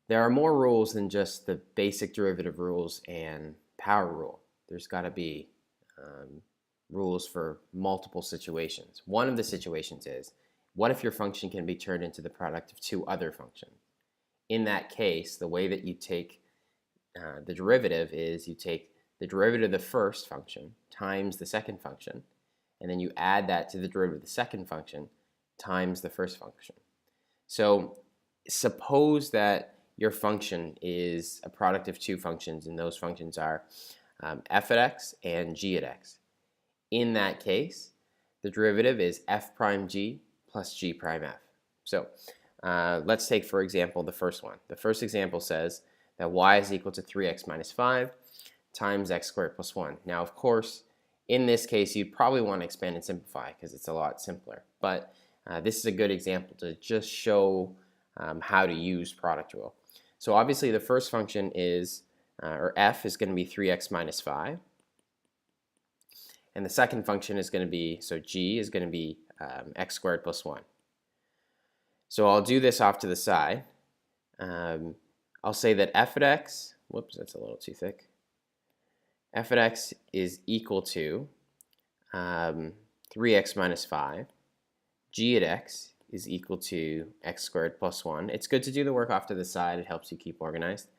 There are more rules than just the basic derivative rules and power rule. There's got to be rules for multiple situations. One of the situations is, what if your function can be turned into the product of two other functions? In that case, the way that you take the derivative is you take the derivative of the first function times the second function, and then you add that to the derivative of the second function times the first function. So suppose that your function is a product of two functions, and those functions are f at x and g at x. In that case, the derivative is f prime g plus g prime f. So let's take, for example, the first one. The first example says that y is equal to 3x minus 5 times x squared plus 1. Now, of course, in this case, you'd probably want to expand and simplify because it's a lot simpler. But this is a good example to just show how to use product rule. So obviously, the first function is, or f is going to be 3x minus 5. And the second function is going to be, so g is going to be x squared plus 1. So I'll do this off to the side. I'll say that f at x, whoops, that's a little too thick. F at x is equal to 3x minus 5. G at x is equal to x squared plus 1. It's good to do the work off to the side. It helps you keep organized.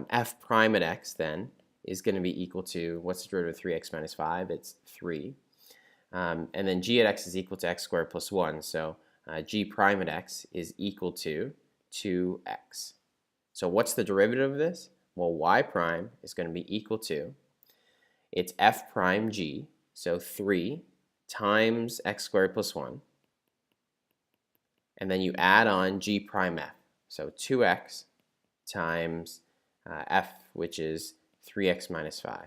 F prime at x then is going to be equal to, what's the derivative of 3x minus 5? It's 3. And then g at x is equal to x squared plus 1. So g prime at x is equal to 2x. So what's the derivative of this? Well, y prime is going to be equal to, it's f prime g, so 3 times x squared plus 1. And then you add on g prime f, so 2x times f, which is 3x minus 5.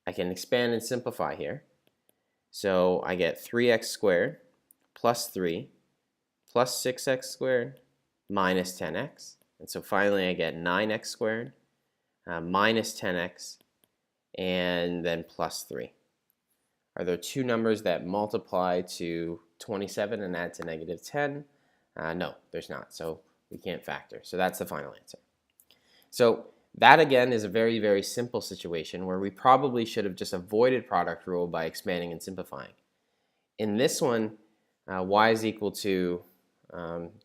I can expand and simplify here. So I get 3x squared plus 3 plus 6x squared minus 10x. And so finally I get 9x squared minus 10x and then plus 3. Are there two numbers that multiply to 27 and add to negative 10? No, there's not. So we can't factor. So that's the final answer. So that again is a very, very simple situation where we probably should have just avoided product rule by expanding and simplifying. In this one, y is equal to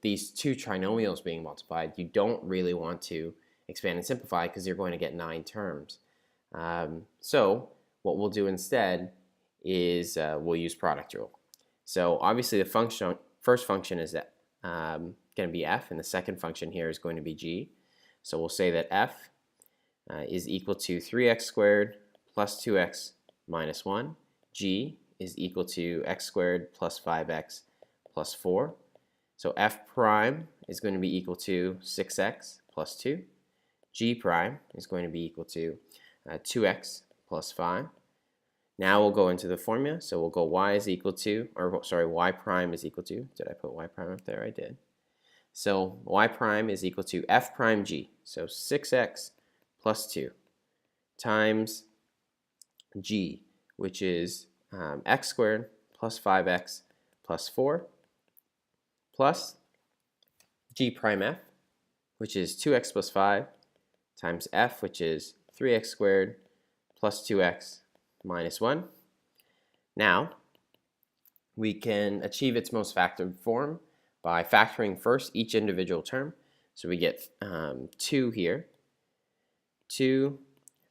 these two trinomials being multiplied. You don't really want to expand and simplify because you're going to get 9 terms. So what we'll do instead is we'll use product rule. So obviously the first function is going to be f, and the second function here is going to be g. So we'll say that f is equal to 3x squared plus 2x minus 1. G is equal to x squared plus 5x plus 4. So f prime is going to be equal to 6x plus 2. G prime is going to be equal to 2x plus 5. Now we'll go into the formula. So we'll go y is equal to, or sorry, y prime is equal to, did I put y prime up there? I did. So y prime is equal to f prime g, so 6x plus 2 times g, which is x squared plus 5x plus 4, plus g prime f, which is 2x plus 5 times f, which is 3x squared plus 2x minus 1. Now, we can achieve its most factored form by factoring first each individual term. So we get 2 here, 2,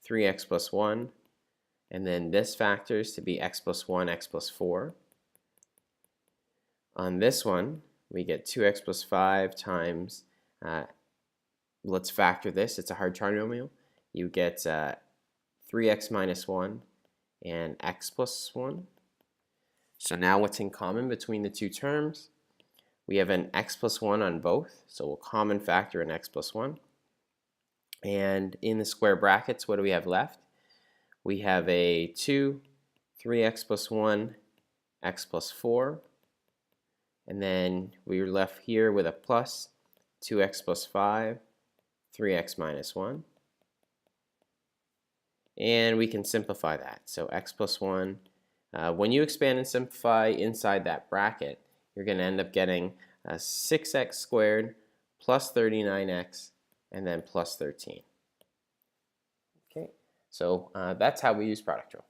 3x plus 1, and then this factors to be x plus 1, x plus 4. On this one, we get 2x plus 5 times, let's factor this, it's a hard trinomial. You get 3x minus 1 and x plus 1. So now what's in common between the two terms? We have an x plus 1 on both, so we'll common factor an x plus 1. And in the square brackets, what do we have left? We have a 2, 3x plus 1, x plus 4. And then we're left here with a plus 2x plus 5, 3x minus 1. And we can simplify that. So x plus 1, when you expand and simplify inside that bracket, you're going to end up getting 6x squared plus 39x, and then plus 13. Okay, so that's how we use product rule.